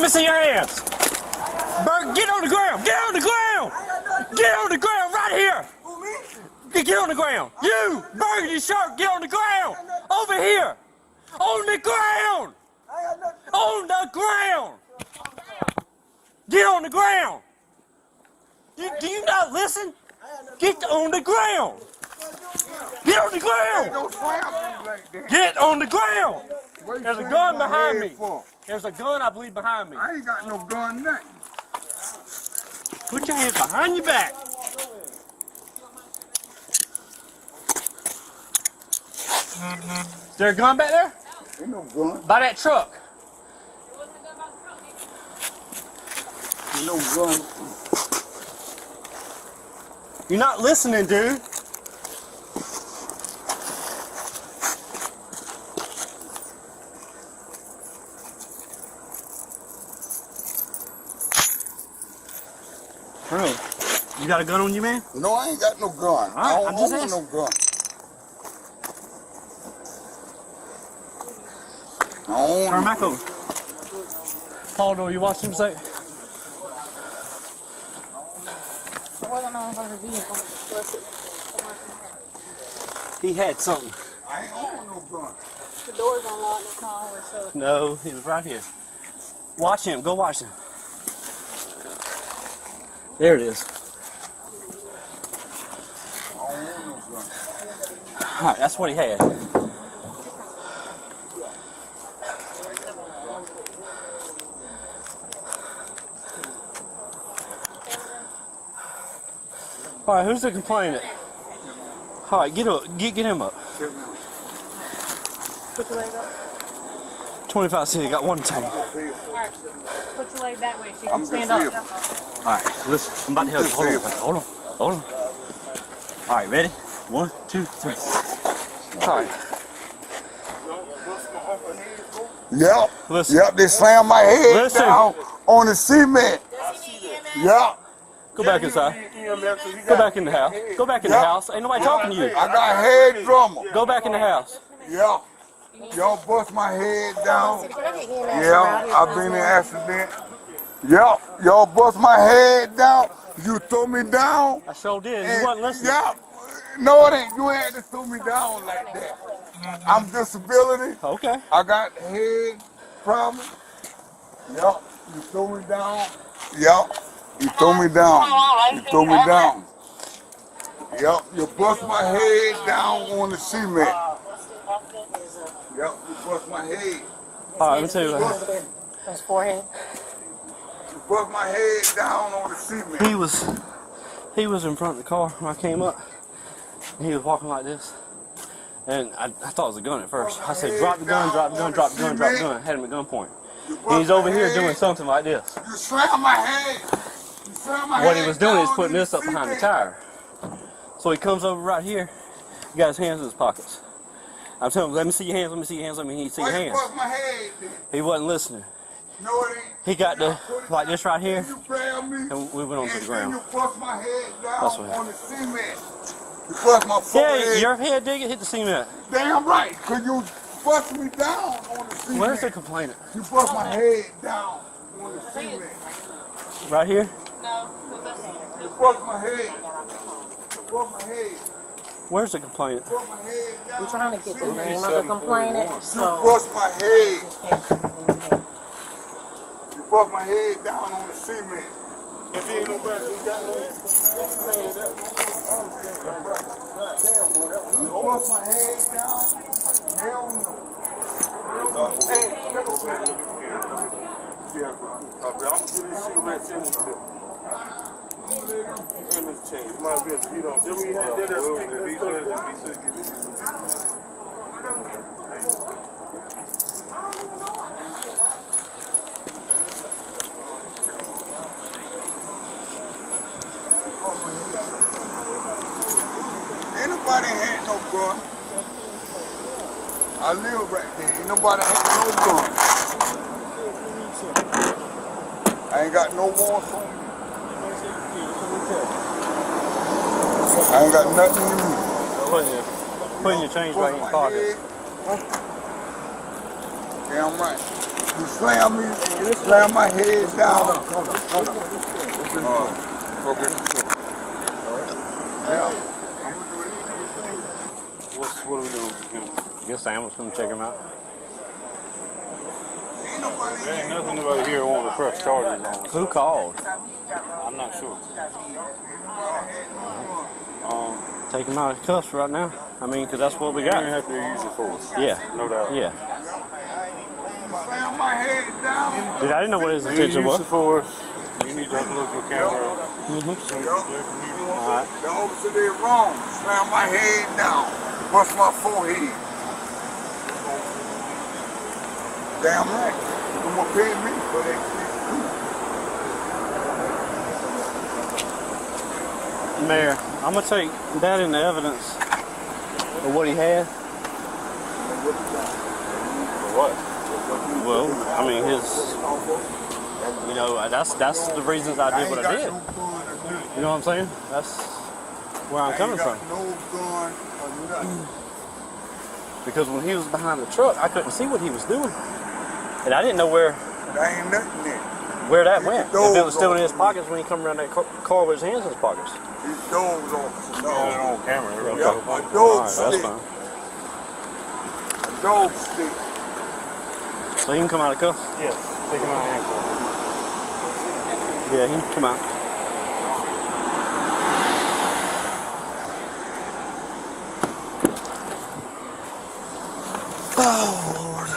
me see your hands. Berg, get on the ground. Get on the ground. Get on the ground right here. Get on the ground. You, Burgundy shirt, get on the ground. Over here. On the ground. On the ground. Get on the ground. Do you not listen? Get on the ground. Get on the ground. Get on the ground. There's a gun behind me. There's a gun, I believe, behind me. I ain't got no gun, nothing. Put your hands behind your back. Is there a gun back there? Ain't no gun. By that truck. Ain't no gun. You're not listening, dude. Really? You got a gun on you, man? No, I ain't got no gun. Right, I I'm don't just own no gun. I don't Turn back over. Paul, do you watch him say? He had something. I ain't own no gun. The door's unlocked, it's not always so. No, he was right here. Watch him. Go watch him. There it is. I don't own no gun. All right, that's what he had. All right, who's the complainant? All right, get up, get him up. Put your leg up. 25 cents, got one tank. Alright, put your leg that way so you I'm can stand just up. All right, listen, I'm about to help you. Hold on, hold on. All right, ready? 1, 2, 3. All right. Yep. Listen. Yep, they slammed my head Listen. down on the cement. Yep. Go back inside. Go back in the house. Go back in the house. Ain't nobody talking to you. I got head drummer. Go back in the house. Yep. Y'all bust my head down. Yeah, I've been in an accident. Yep. Y'all bust my head down. You throw me down. I sure did. You wasn't listening. Yep. No, it ain't. You ain't to throw me down like that. I'm disability. Okay. I got head problem. Yup, you throw me down. Yup, you throw me down. You throw me down. Yup, you bust my head down on the cement. Yup, you bust my head. All right, let me tell you what happened. His forehead. You bust my head down on the cement. He was in front of the car when I came up. And he was walking like this. And I thought it was a gun at first. I said, drop the gun, drop the gun, drop the gun, drop the gun. Had him at gunpoint. And he's over here doing something like this. You slammed my head. You slammed my head. What he was doing is down putting in this up behind the cement. tire. So he comes over right here. He got his hands in his pockets. I'm telling him, let me see your hands, let me see your hands, let me see your Why you hands. bust my head then? He wasn't listening. No, it ain't. He got the, like this right here, You grabbed me. and we went onto the And ground. then you bust my head down That's what on the cement. You bust my Yeah, forehead. your head did hit the cement. Damn right, cause you bust me down on the cement. Where's the complainant? You bust my head down on the cement. Right here? You bust my head. You bust my head. Where's the complainant? You bust my head down. I'm trying to get the name of the complainant. You bust my head. You bust my head down on the cement. If you ain't nobody, you got no. You bust my head down. Hell no. Yeah, bro. I'm gonna give this cigarette in the image change. My bitch, you know, then we had that. Ain't nobody had no gun. I live right there. Ain't nobody had no gun. I ain't got no warrants on me. I ain't got nothing in me. Putting your change right in your pocket. Damn right. You slam me, slam my head down. Okay. Yeah. What are we doing? I guess Sam was going to check him out. There ain't nothing about here wanting to press charges on. Who called? I'm not sure. Take him out of cuffs right now. I mean, because that's what we You're got. gonna have to use it force. Yeah. No doubt. Yeah. Slam my head down. Dude, I didn't know what his You intention use was. the force. You need to look at the camera. Alright. The officer did wrong. Slam my head down. Bust my forehead. Damn right. You gonna pay me for that shit. Mayor, I'm going to take that into evidence of what he had. What? Well, I mean, that's the reasons I did what I did. You know what I'm saying? That's where I'm coming from. No gun or nothing. Because when he was behind the truck, I couldn't see what he was doing. And I didn't know where There ain't nothing there. that went. If it was still in his pockets when he come around that car with his hands in his pockets. These dogs officer. Got it No. on camera. Yeah, a Alright, dog that's stick. fine. A dog stick. So he can come out of cuffs? Yes. Take him out of handcuffs. Yeah, he can come out. Oh, Lord.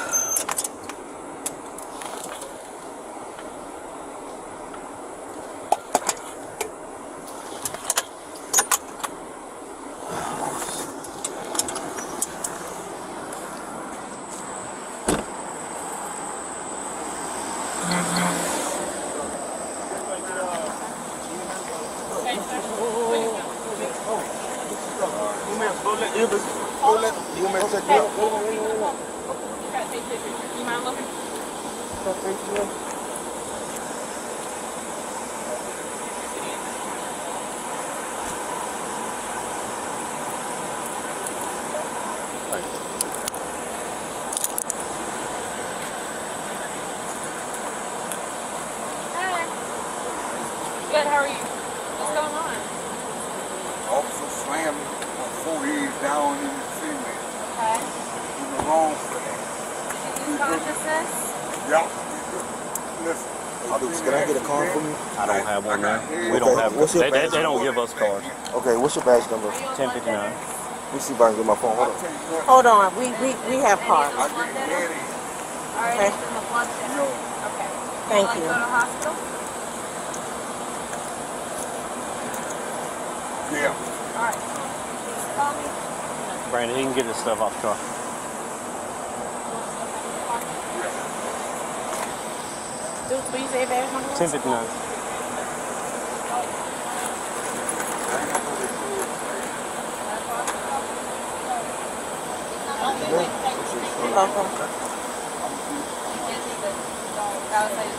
You mind looking? Hi. Good, how are you? What's going on? Officer slammed my forehead down in the cement. Okay. You were wrong for that. Did you use consciousness? Yeah. Listen. Can I get a card from you? I don't have one now. Okay. We don't have What's your they badge don't give us cards. Okay, what's your badge number? 1059. Let me see if I can get my phone. Hold on. Hold on, we have cards. I get headache. Alright, Okay. it's in the blood test. No. Okay. Thank Would you. you like to go to the hospital? Yeah. Alright. Please call me. Brandon, he can get his stuff off the car. Dude, please say badge number. 1059. Welcome. You can't take the, that was like